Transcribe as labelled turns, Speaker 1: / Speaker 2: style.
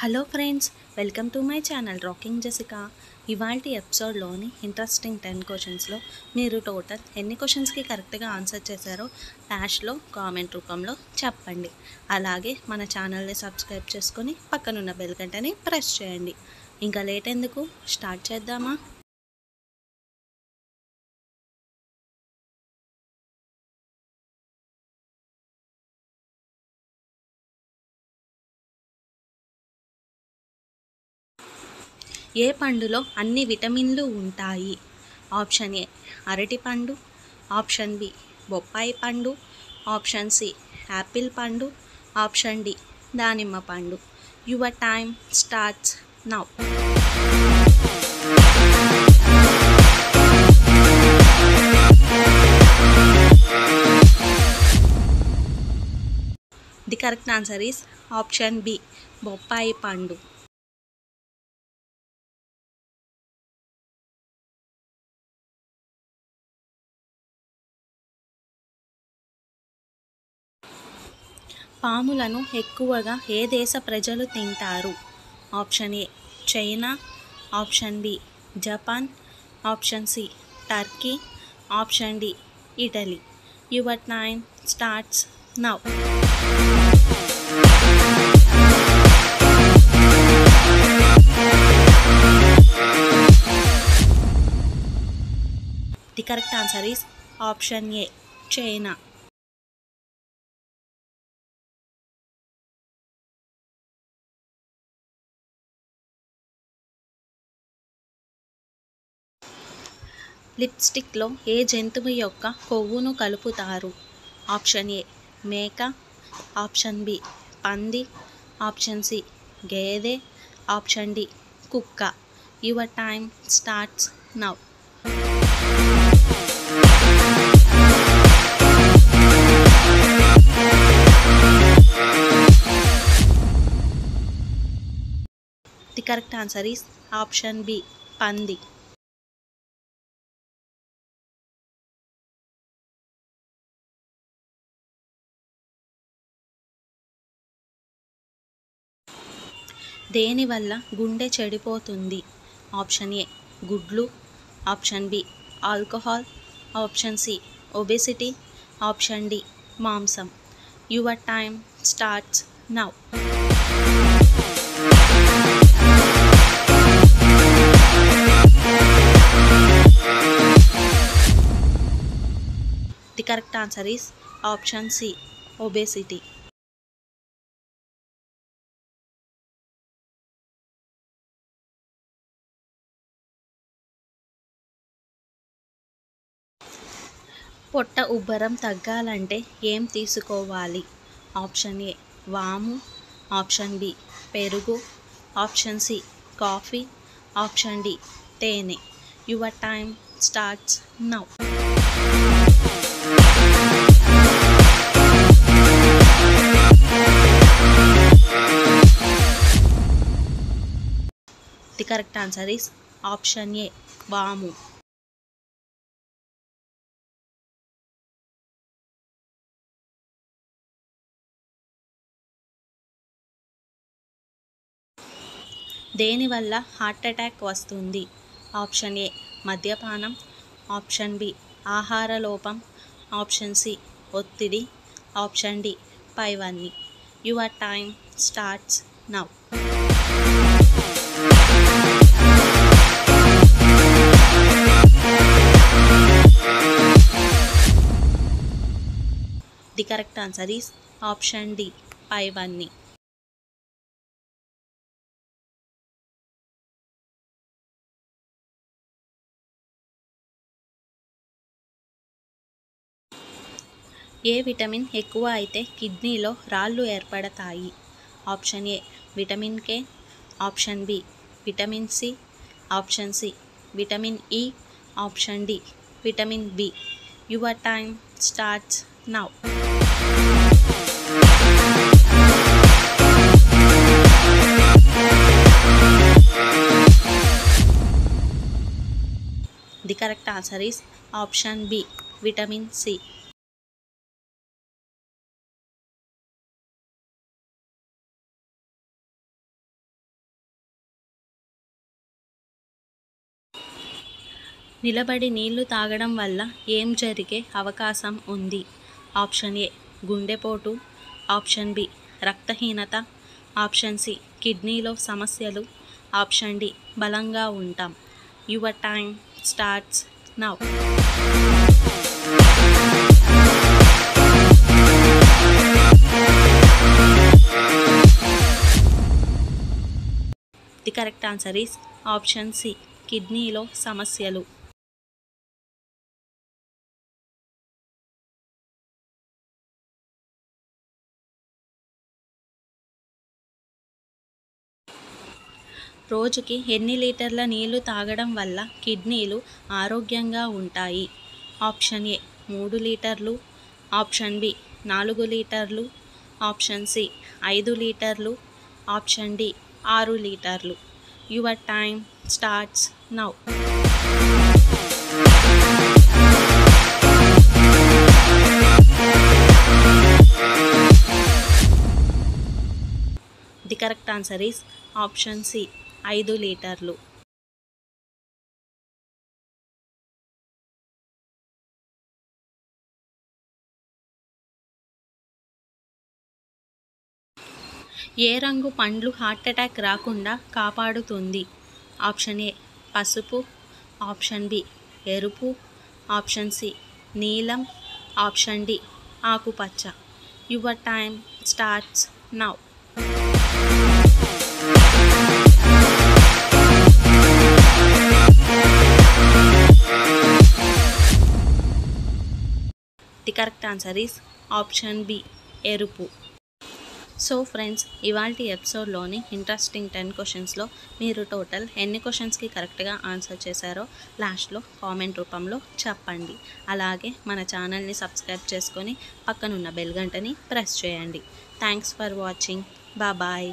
Speaker 1: Hello friends, welcome to my channel rocking Jessica. ఇవాల్టి ఎపిసోడ్లోని interesting 10 క్వశ్చన్స్లో మీరు టోటల్ ఎన్ని క్వశ్చన్స్కి కరెక్ట్గా ఆన్సర్ చేశారో లాస్ట్లో కామెంట్ రూపంలో చెప్పండి. అలాగే మన ఛానల్ని సబ్స్క్రైబ్ చేసుకొని పక్కనున్న బెల్ గంటని ప్రెస్ చేయండి. ఇంకా లేట్ ఎందుకు, స్టార్ట్ చేద్దామా? ఏ పండులో అన్ని విటమిన్లు ఉంటాయి? ఆప్షన్ ఏ అరటిపండు, ఆప్షన్ బి బొప్పాయి పండు, ఆప్షన్ సి యాపిల్ పండు, ఆప్షన్ డి దానిమ్మ పండు. Your time starts now. The correct answer is option B బొప్పాయి పండు. పాములను ఎక్కువగా ఏ దేశ ప్రజలు తింటారు? Option A China, option B Japan, option C Turkey, option D Italy. Your time starts now. The correct answer is option A China. లిప్స్టిక్లో ఏ జంతువు యొక్క కొవ్వును కలుపుతారు? ఆప్షన్ ఏ మేక, ఆప్షన్ బి పంది, ఆప్షన్ సి గేదె, ఆప్షన్ డి కుక్క. Your time starts now. The correct answer is option B పంది. దేనివల్ల గుండె చెడిపోతుంది? ఆప్షన్ ఏ గుడ్లు, option B alcohol, option C obesity, option D మాంసం. Your time starts now. The correct answer is option C obesity. పొట్ట ఉబ్బరం తగ్గాలంటే ఏం తీసుకోవాలి? ఆప్షన్ ఏ వాము, ఆప్షన్ బి పెరుగు, option C coffee, option D తేనె. Your time starts now. The correct answer is option A వాము. దేనివల్ల హార్ట్ అటాక్ వస్తుంది? ఆప్షన్ ఏ మద్యపానం, ఆప్షన్ బి ఆహార లోపం, ఆప్షన్ సి ఒత్తిడి, ఆప్షన్ డి పైవన్నీ. Your time starts now. The correct answer is option D పైవన్నీ. ఏ విటమిన్ ఎక్కువ అయితే కిడ్నీలో రాళ్ళు ఏర్పడతాయి? Option A vitamin K, option B vitamin C, option C vitamin E, option D vitamin B. Your time starts now. The correct answer is option B vitamin C. నిలబడి నీళ్లు తాగడం వల్ల ఏం జరిగే అవకాశం ఉంది? ఆప్షన్ ఏ గుండెపోటు, ఆప్షన్ బి రక్తహీనత, ఆప్షన్ సి కిడ్నీలో సమస్యలు, ఆప్షన్ డి బలంగా ఉంటాం. Your time starts now. The correct answer is option C కిడ్నీలో సమస్యలు. రోజుకి ఎన్ని లీటర్ల నీళ్లు తాగడం వల్ల కిడ్నీలు ఆరోగ్యంగా ఉంటాయి? ఆప్షన్ ఏ 3 లీటర్లు, ఆప్షన్ బి 4 లీటర్లు, ఆప్షన్ సి 5 లీటర్లు, ఆప్షన్ డి 6 లీటర్లు. Your time starts now. The correct answer is option C 5 లీటర్లు. ఏ రంగు పండ్లు హార్ట్ అటాక్ రాకుండా కాపాడుతుంది? ఆప్షన్ ఏ పసుపు, ఆప్షన్ బి ఎరుపు, ఆప్షన్ సి నీలం, ఆప్షన్ డి ఆకుపచ్చ. Your time starts now. The correct answer is option B ఎరుపు. సో ఫ్రెండ్స్, ఇవాల్టి ఎపిసోడ్లోని ఇంట్రెస్టింగ్ 10 క్వశ్చన్స్లో మీరు టోటల్ ఎన్ని క్వశ్చన్స్కి కరెక్ట్గా ఆన్సర్ చేశారో లాస్ట్లో కామెంట్ రూపంలో చెప్పండి. అలాగే మన ఛానల్ని సబ్స్క్రైబ్ చేసుకొని పక్కనున్న బెల్ గంటని ప్రెస్ చేయండి. Thanks for watching. బాయ్.